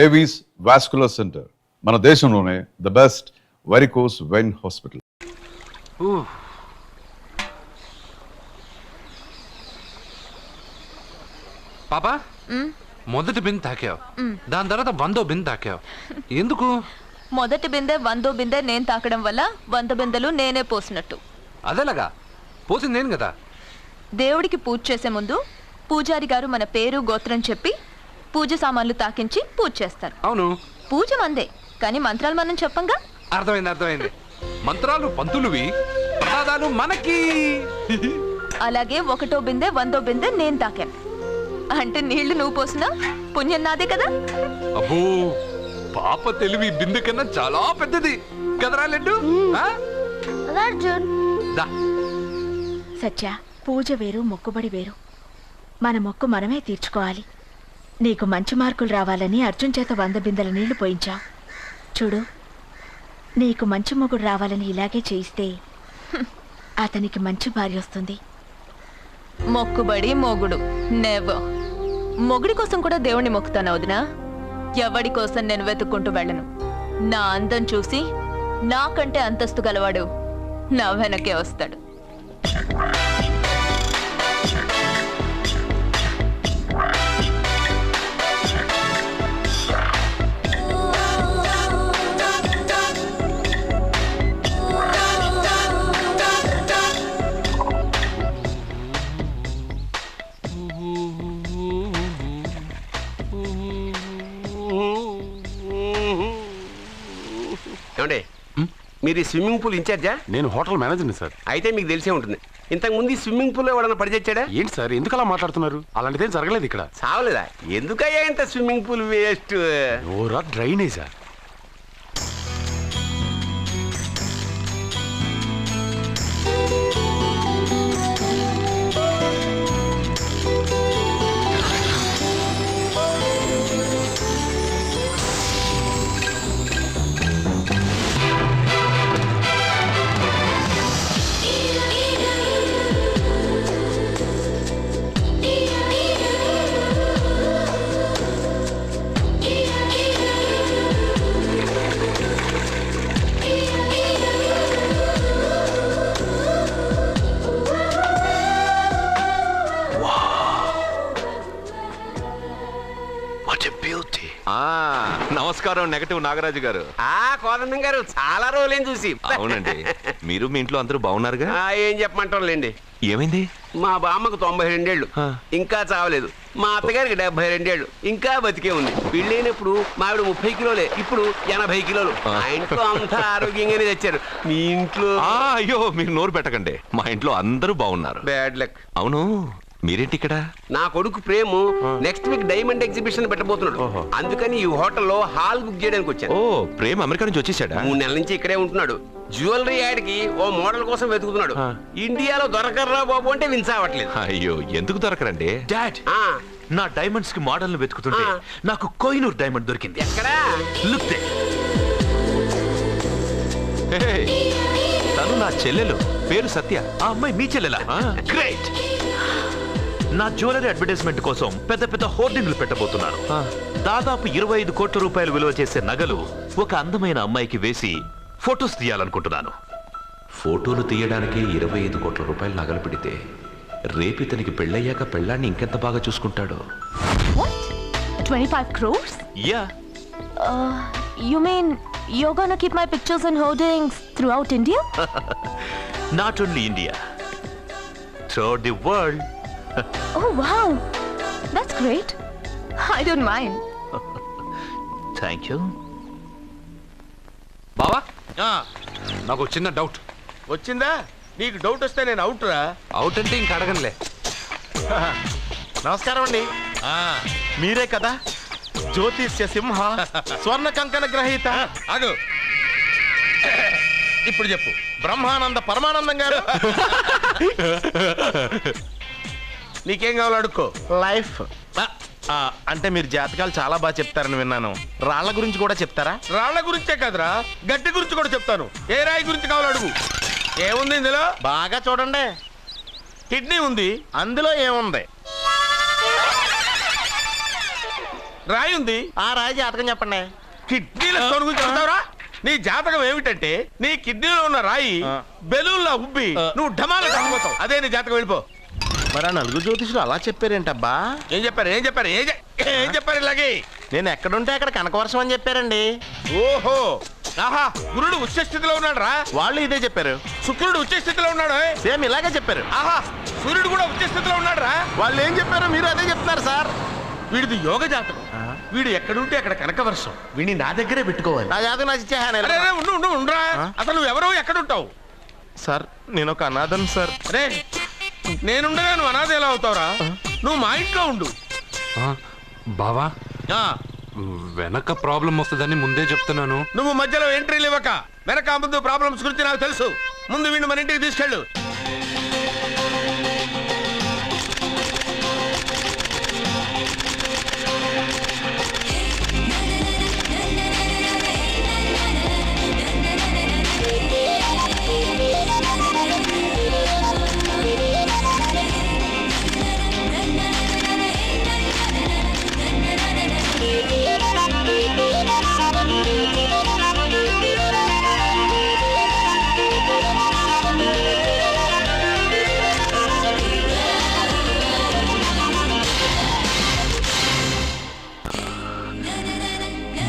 Avis vascular centre మన దేశంలోనే the best varicose vein hospital. పాపా మొదటి బిందె తాకావు, దాని తర్వాత 100వ బిందె తాకావు. ఎందుకు? మొదటి బిందె 100వ బిందె నేను తాకడం వల్ల 100 బిందెలు నేనే పోసినట్టు. అదేలాగా పోసింది నేను కదా. దేవుడికి పూజ చేసే ముందు పూజారి గారు మన పేరు గోత్రం చెప్పి పూజ సామాన్లు తాకించి పూజ చేస్తారు. అవును, పూజ మందే, కానీ మంత్రాలు మనం చెప్పంగా. అర్థమైంది. మంత్రాలు పంతులువి, ప్రసాదాలు మనకి. అలాగే 1వ బిందె 100వ బిందె నేను తాకాను అంటే నీళ్లు నువ్వు పోసినా పుణ్యం నాదే కదా. అబ్బో, పాప తెలివి బిందె కన్నా చాలా పెద్దది కదరా లడ్డు. సత్య, పూజ వేరు మొక్కుబడి వేరు. మన మొక్కు మనమే తీర్చుకోవాలి. నీకు మంచి మార్కులు రావాలని అర్జున్ చేత 100 బిందెల నీళ్లు పోయించావు. చూడు, నీకు మంచి మొగుడు రావాలని ఇలాగే చేయిస్తే అతనికి మంచి భార్య వస్తుంది. మొక్కుబడి మొగుడు నెవర్. మొగుడి కోసం కూడా దేవుణ్ణి మొక్కుతాను వదినా. ఎవడి కోసం నేను వెతుక్కుంటూ వెళ్ళను. నా అందం చూసి నాకంటే అంతస్తు గలవాడు నా వెనకే వస్తాడు. ఏమండి, మీరు ఈ స్విమ్మింగ్ పూల్ ఇన్ఛార్జా? నేను హోటల్ మేనేజర్ని సార్. అయితే మీకు తెలిసే ఉంటుంది. ఇంతకు ముందు ఈ స్విమ్మింగ్ పూల్ ఎవడన్నా పడి తెచ్చాడా? ఏంటి సార్ ఎందుకు అలా మాట్లాడుతున్నారు? అలాంటిదేం జరగలేదు ఇక్కడ. సావలేదా? ఎందుకయ్యా ఇంత స్విమ్మింగ్ పూల్ వేస్ట్? ఓరా డ్రైనేజా? నమస్కారం నెగటివ్ నాగరాజు గారు. కోదండం గారు, చాలా రోజులేం చూసి. అవునండి, మీరు మీ ఇంట్లో అందరూ బాగున్నారుగా? ఏం చెప్పమంటారులేండి. ఏమైంది? మా బామ్మకు 92 ఏళ్ళు, ఇంకా చావలేదు. మా అత్తగారికి 72 ఏళ్ళు, ఇంకా బతికే ఉంది. పెళ్ళైనప్పుడు మావిడ 30 కిలోలే, ఇప్పుడు 80 కిలోలు. మా ఇంట్లో అంతా ఆరోగ్యంగానే తెచ్చారు. మీ ఇంట్లో? అయ్యో, మీరు నోరు పెట్టకండి. మా ఇంట్లో అందరూ బాగున్నారు. Bad luck. అవును, మీరేంటి ఇక్కడ? నా కొడుకు ప్రేము నెక్స్ట్ వీక్ డైమండ్ ఎగ్జిబిషన్ పెట్టబోతున్నాడు. అందుకని ఈ హోటల్లో హాల్ బుక్ చేయడానికి వచ్చాను. ఓ, ప్రేమ్ అమెరికా నుంచి వచ్చేసాడా? 3 నెలల నుంచి ఇక్కడే ఉంటున్నాడు. జ్యువెలరీ యాడ్కి ఓ మోడల్ కోసం వెతుకుతున్నాడు. ఇండియాలో దొరకర్రా బాబు అంటే విన్సావట్లేదు. అయ్యో, ఎందుకు దొరకరండి? డాడ్, నా డైమండ్స్ కి మోడల్ ను వెతుకుతుంటే నాకు కోహినూర్ డైమండ్ దొరికింది. ఎక్కడా? Look they. తను నా చెల్లెలు, పేరు సత్య. ఆ అమ్మాయి మీ చెల్లెలా? గ్రేట్. నా జ్యువెలరీ అడ్వర్టైజ్మెంట్ కోసం పెద్ద పెద్ద హోర్డింగ్లు పెట్టబోతున్నాను. దాదాపు 25 కోట్ల రూపాయలు విలువ చేసే నగలు ఒక అందమైన అమ్మాయికి వేసి ఫొటోస్ తీయాలనుకుంటున్నాను. ఫోటోలు తీయడానికి 25 కోట్ల రూపాయలు నగలు పెడితే రేపు ఇతనికి పెళ్ళయ్యాక పెళ్ళాన్ని ఇంకెంత బాగా చూసుకుంటాడో. What? 25 crores? Yeah. You mean you're gonna keep my pictures and hoardings throughout India? Not only India, throughout the world. Oh wow, that's great. I don't mind. Thank you. బావా, నాకు ఒక చిన్న డౌట్. వచ్చిందా? నీకు డౌట్ వస్తే నేను out రా. Out అంటే ఇంక అడగనులే. నమస్కారం అండి. మీరే కదా జ్యోతిష్య సింహ స్వర్ణ కంకణ గ్రహీత? అగు, ఇప్పుడు చెప్పు. బ్రహ్మానంద పరమానందం గారు. నీకేం కావాలో అడుక్కో. లైఫ్ అంటే మీరు జాతకాలు చాలా బాగా చెప్తారని విన్నాను. రాళ్ల గురించి కూడా చెప్తారా? రాళ్ల గురించే కదరా, గట్టి గురించి కూడా చెప్తాను. ఏ రాయి గురించి కావాలో అడుగు. ఏముంది ఇందులో? బాగా చూడండి. కిడ్నీ ఉంది, అందులో ఏముంది? రాయి ఉంది. ఆ రాయి జాతకం చెప్పండి. కిడ్నీల స్టోన్ గురించి చెప్తావురా? నీ జాతకం ఏమిటంటే నీ కిడ్నీలో ఉన్న రాయి బెలూన్లా ఉబ్బి నువ్వు ఢమాల చచ్చిపోతావు. అదే నీ జాతకం, వెళ్ళిపో. మరి ఆ నలుగురు జ్యోతిషులు అలా చెప్పారేంటబ్బా? ఏం చెప్పారు ఇలాగే? నేను ఎక్కడుంటే అక్కడ కనకవర్షం అని చెప్పారండి. ఓహో, ఆహా, గురుడు ఉచ్చ స్థితిలో ఉన్నాడు రా. వాళ్ళు ఇదే చెప్పారు. శుక్రుడు ఉచ్చ స్థితిలో ఉన్నాడు. సేమ్ ఇలాగే చెప్పారు. ఆహా, సూర్యుడు కూడా ఉచ్చ స్థితిలో ఉన్నాడు రా. వాళ్ళు ఏం చెప్పారో మీరు అదే చెప్తున్నారు సార్. వీడిది యోగ జాతకం. వీడు ఎక్కడుంటే అక్కడ కనకవర్షం. వీడిని నా దగ్గరే పెట్టుకోవాలి. నా జాతకం నాకు ఇచ్చేహాను. అరే, ఉండరా. అసలు నువ్వెవరో ఎక్కడుంటావు? సార్ నేను ఒక అనాథం సార్. అరే, నేనుండగా నువ్వు అనాథ ఎలా అవుతావురా? నువ్వు మా ఇంట్లో ఉండు. బావా, వెనక ప్రాబ్లం వస్తుందని ముందే చెప్తున్నాను. నువ్వు మధ్యలో ఎంట్రీలు ఇవ్వక. వెనక ముందు ప్రాబ్లమ్స్ గురించి నాకు తెలుసు. ముందు వీడిని మన ఇంటికి తీసుకెళ్ళు.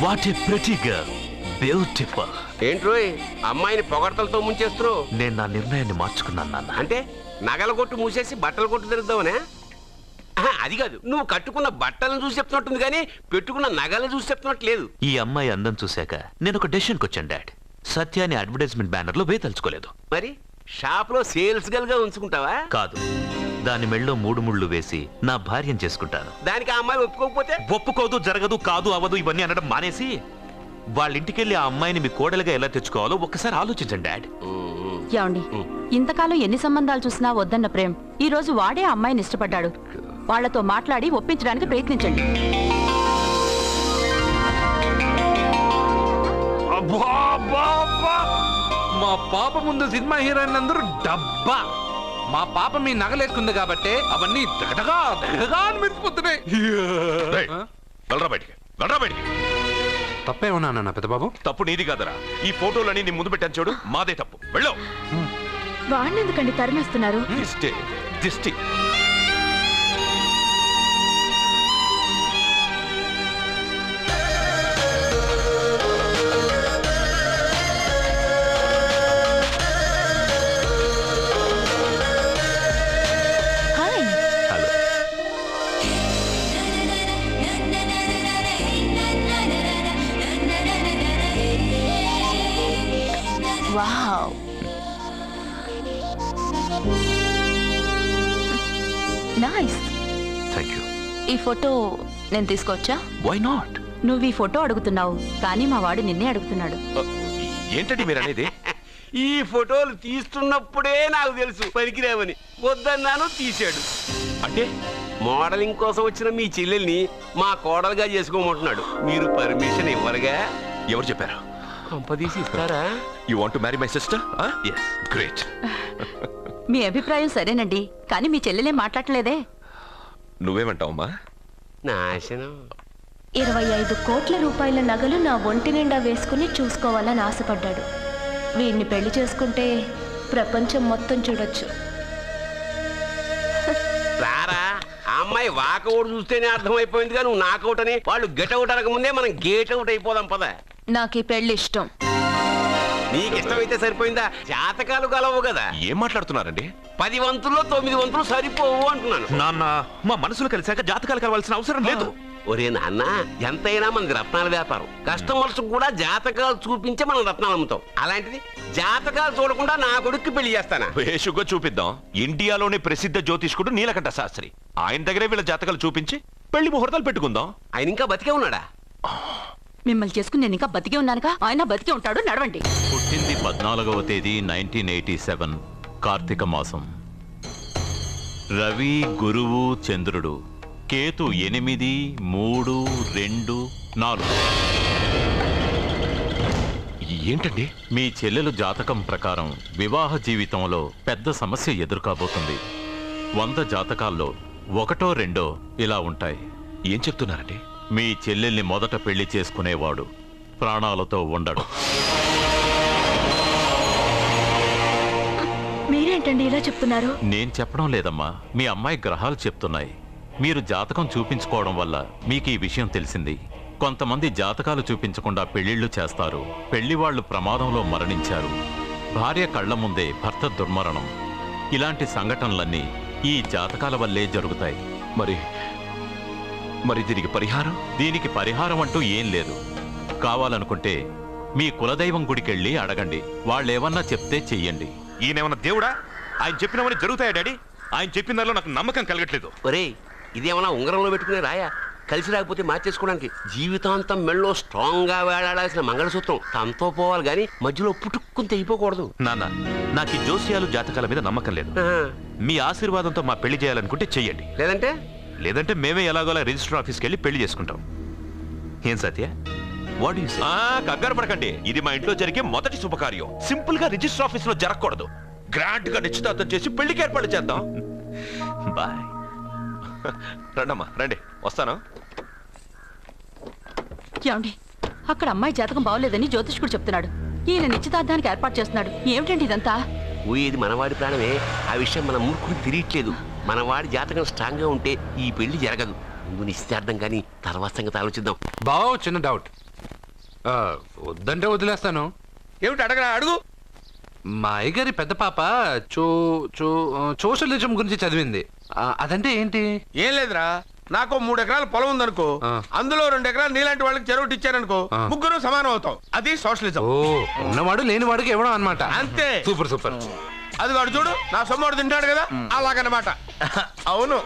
What a pretty girl, beautiful. ఏంట్రోయ్ అమ్మాయిని పొగడ్తలతో ముంచేస్తున్నావు? నేను నా నిర్ణయాన్ని మార్చుకున్నాను నాన్న. అంటే నగల కొట్టు మూసేసి బట్టల కొట్టు తిరుగుదామనే? అది కాదు, నువ్వు కట్టుకున్న బట్టలను చూసి చెప్తున్నట్టుంది కానీ పెట్టుకున్న నగలను చూసి చెప్తున్నట్టు లేదు. ఈ అమ్మాయి అందం చూశాక నేను ఒక డెసిషన్కి వచ్చాను డాడ్. సత్యాన్ని అడ్వర్టైజ్మెంట్ బ్యానర్ లో వేతలుచుకోలేదు. మరి షాప్ లో సేల్స్ గర్ల్ గా ఉంచుకుంటావా? కాదు, దాని మెళ్ళో 3 ముళ్ళు వేసి నా భార్యను చేసుకుంటాను. దానికి ఆ అమ్మాయి ఒప్పుకోకపోతే? ఒప్పుకోదు, జరగదు, కాదు, అవదు ఇవన్నీ అనడం మానేసి వాళ్ళ ఇంటికెళ్ళి ఆ అమ్మాయిని మీ కోడలుగా ఎలా తెచ్చుకోవాలో ఒక్కసారి ఆలోచించండి డాడ్. ఏమండి, ఇంతకాలం ఎన్ని సంబంధాలు చూసినా వద్దన్న ప్రేమ్ ఈ రోజు వాడే అమ్మాయిని ఇష్టపడ్డాడు. వాళ్లతో మాట్లాడి ఒప్పించడానికి ప్రయత్నించండి. మా పాప ముందు సినిమా హీరోయిన్ అందరూ డబ్బా. మా పాప మీ నగలేసుకుంది కాబట్టి అవన్నీ దగదగా అని మెరిసిపోతున్నాయి. తప్పేమన్నా నాన్న పెద్దబాబు? తప్పు నీది కాదరా. ఈ ఫోటోలని నీ ముందు పెట్టాను చూడు, మాదే తప్పు. వెళ్ళు. వాడిని ఎందుకండి తరిమేస్తున్నారు? దిష్టి. Wow, nice. Thank you. ఈ ఫోటో నేను తీసుకోవచ్చా? Why not? నువ్వు ఈ ఫోటో అడుగుతున్నావు కానీ మా వాడు నిన్నే అడుగుతున్నాడు. ఏంటండి మీరు అనేది? ఈ ఫోటోలు తీస్తున్నప్పుడే నాకు తెలుసు పనికిరావని. వద్దన్నాను, తీశాడు. అంటే మోడలింగ్ కోసం వచ్చిన మీ చెల్లెల్ని మా కోడలుగా చేసుకోమంటున్నాడు. మీరు పర్మిషన్ ఇవ్వరుగా? ఎవరు చెప్పారు? కంపదీసి ఇస్తారా? You want to marry my sister? Yes. Great. మీ అభిప్రాయం సరేనండి, కానీ మీ చెల్లెలే మాట్లాడలేదే. నువ్వేమంటావమ్మా? నాశనం. 25 కోట్ల రూపాయల నగలు నా ఒంటి నిండా వేసుకుని చూసుకోవాలని ఆశపడ్డాడు. వీడిని పెళ్లి చేసుకుంటే ప్రపంచం మొత్తం చూడొచ్చు. రారా, ఆ అమ్మాయి వాకౌట్ చూస్తేనే అర్థమైపోయింది కానీ నువ్వు నాకౌట్ అని. వాళ్ళు గెట్అవుట్ అనక ముందే మనం గేట్ అవుట్ అయిపోదాం పద. నాకు ఈ పెళ్లి ఇష్టం. నీకు ఇష్టమైతే సరిపోయిందా? జాతకాలు గలవు కదా. ఏం మాట్లాడుతున్నారండి? 10 వంతుల్లో 9 వంతులు సరిపోవు అంటున్నాను. నాన్న, మా మనసులు కలిసాక జాతకాలు కలవాల్సిన అవసరం లేదు. ఒరే నాన్న, ఎంతైనా మనది రత్నాల వ్యాపారం. కస్టమర్స్ కూడా జాతకాలు చూపించే మనం రత్నాలు అమ్ముతాం. అలాంటిది జాతకాలు చూడకుండా నా కొడుక్కి పెళ్లి చేస్తానా? వేషుగా చూపిద్దాం. ఇండియాలోని ప్రసిద్ధ జ్యోతిష్కుడు నీలకంఠ శాస్త్రి, ఆయన దగ్గరే వీళ్ళ జాతకాలు చూపించి పెళ్లి ముహూర్తాలు పెట్టుకుందాం. ఆయన ఇంకా బతికే ఉన్నాడా? మిమ్మల్ని చేసుకుని నేను ఇంకా బతికే ఉన్నానుగా. ఆయన బతికే ఉంటాడు, నడవండి. పుట్టింది 14వ తేదీ 1987 కార్తీక మాసం. రవి, గురువు, చంద్రుడు, కేతు 8, 3, 2, 4. ఏంటండి? మీ చెల్లెలు జాతకం ప్రకారం వివాహ జీవితంలో పెద్ద సమస్య ఎదుర్కోబోతుంది. 100 జాతకాల్లో 1, 2 ఇలా ఉంటాయి. ఏం చెప్తున్నారండి? మీ చెల్లెల్ని మొదట పెళ్లి చేసుకునేవాడు ప్రాణాలతో ఉండడు. మీరేంటండి ఇలా చెప్తున్నారు? నేను చెప్పడం లేదమ్మా, మీ అమ్మాయి గ్రహాలు చెప్తున్నాయి. మీరు జాతకం చూపించుకోవడం వల్ల మీకు ఈ విషయం తెలిసింది. కొంతమంది జాతకాలు చూపించకుండా పెళ్లిళ్లు చేస్తారు. పెళ్లివాళ్లు ప్రమాదంలో మరణించారు. భార్య కళ్ల ముందే భర్త దుర్మరణం. ఇలాంటి సంఘటనలన్నీ ఈ జాతకాల వల్లే జరుగుతాయి. మరి దీనికి పరిహారం అంటూ ఏం లేదు. కావాలనుకుంటే మీ కులదైవం గుడికెళ్ళి అడగండి. వాళ్ళేమన్నా చెప్తే చెయ్యండి. ఈయనేమన్నా దేవుడా? ఆయన చెప్పినవన్నీ జరుగుతాయా డాడీ? ఆయన చెప్పిన దానిలో నాకు నమ్మకం కలగట్లేదు. ఒరేయ్, ఇదేమన్నా ఉంగరంలో పెట్టుకునే రాయా? కలిసి రాకపోతే మార్చేసుకోవడానికి జీవితాంతం మెళ్ళో స్ట్రాంగ్ గా వేలాడాల్సిన మంగళసూత్రం తనతో పోవాలి గాని మధ్యలో పుట్టుక్కుని తెగిపోకూడదు. నాన్న, నాకు ఈ జోస్యాలు జాతకాల మీద నమ్మకం లేదు. మీ ఆశీర్వాదంతో మా పెళ్లి చేయాలనుకుంటే చెయ్యండి. లేదంటే మేమే ఎలాగోలా రిజిస్టర్ ఆఫీస్కి వెళ్ళి పెళ్లి చేసుకుంటాం. ఏం సత్య? What you say? కంగారు పడకండి, ఇది మా ఇంట్లో జరిగే మొదటి శుభకార్యం. సింపుల్ గా రిజిస్టర్ ఆఫీస్ లో జరగకూడదు. గ్రాండ్ గా నిశ్చితార్థం చేసి పెళ్లికి ఏర్పాటు చేద్దాం. బాయ్. రండమ్మా, రండి, వస్తాను. ఏమండి, అక్కడ అమ్మాయి జాతకం బాగోలేదని జ్యోతిష్కుడు చెప్తున్నాడు. ఈయన నిశ్చితార్థానికి ఏర్పాటు చేస్తున్నాడు. ఏమిటండి ఇదంతా? పోయేది మనవాడి ప్రాణమే. ఆ విషయం మన మూర్ఖుడు తెలియట్లేదు. మనవాడి జాతకం స్ట్రాంగ్ గా ఉంటే ఈ పెళ్లి జరగదు. ముందు నిశ్చితార్థం కానీ తర్వాత సంగతి ఆలోచిద్దాం. బావ, చిన్న డౌట్. వద్దంటే వదిలేస్తాను. ఏమిటి అడగరా? అడుగు. మా అయ్యగారి పెద్ద పాప సోషలిజం గురించి చదివింది. అదంటే ఏంటి? ఏం లేదురా, నాకు 3 ఎకరాల పొలం ఉందనుకో, అందులో 2 ఎకరాలు నీలాంటి వాళ్ళకి చెరువు ఇచ్చారనుకో, ముగ్గురు సమానం అవుతాం. అది సోషలిజం. ఓ, ఉన్నవాడు లేనివాడికి ఇవ్వడం అన్నమాట. అంతే. Super super. అది వాడు చూడు, నా సొమ్మడు తింటాడు కదా, అలాగనమాట. అవును,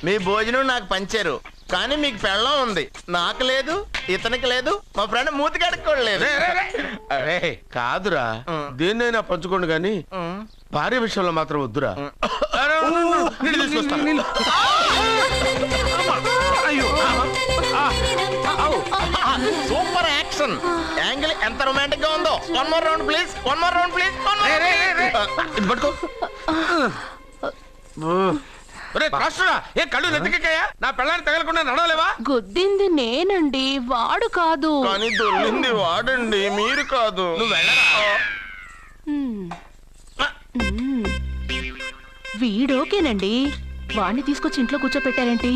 మీ భోజనం నాకు పంచారు, కానీ మీకు పెళ్ళం ఉంది, నాకు లేదు, ఇతనికి లేదు, మా ఫ్రెండ్ మూతి కడుక్కోలేదు. కాదురా, దేన్నైనా పంచుకోండి గాని భార్య విషయంలో మాత్రం వద్దురా. సూపర్ యాక్షన్ యాంగిల్ ఎంత రొమాంటిక్ గా ఉందో. One more round please, one more round please. పట్టుకో. ఏ కళ్ళు నెత్తికెక్కాయా? నా పెళ్ళాన్ని తగలకుండా నడవలేవా? గుద్దింది నేనండి, వాడు కాదు. కానీ దొల్లింది వాడండి, మీరు కాదు. నువ్వు వెళ్ళరా? వీడోకేనండి. వాణ్ణి తీసుకొచ్చి ఇంట్లో కూర్చోపెట్టారేంటి?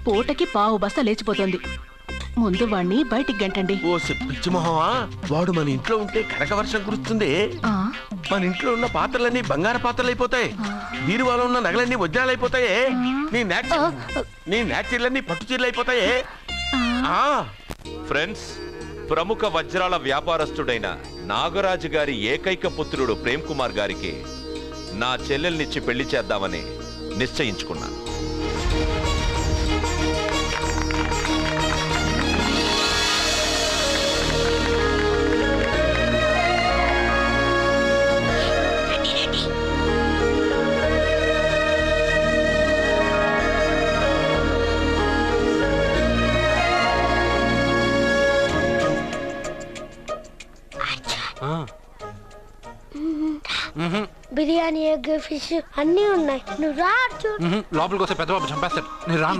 పూటకి పావు బస్తా లేచిపోతుంది. ముందు వాణ్ణి బయటికి గంటండి. ఓ పిచ్చి మొహమా, వాడు మన ఇంట్లో ఉంటే కనక వర్షం కురుస్తుంది. మన ఇంట్లో ఉన్న పాత్రలన్నీ బంగారు పాత్రలు అయిపోతాయి. బీరువాలో ఉన్న నగలన్నీ వజ్రాలు అయిపోతాయి. నీ నాచీర్లన్నీ పట్టు చీరలు అయిపోతాయి. ఫ్రెండ్స్, ప్రముఖ వజ్రాల వ్యాపారస్తుడైన నాగరాజు గారి ఏకైక పుత్రుడు ప్రేమ్ కుమార్ గారికి నా చెల్లెల్నిచ్చి పెళ్లి చేద్దామని నిశ్చయించుకున్నాను. బిర్యానీ, ఎగ్, ఫిష్ అన్నీ ఉన్నాయి. నువ్వు రా. లోపలికి వస్తే పెద్ద బాబు చంపేస్తాడు. నేను రాను.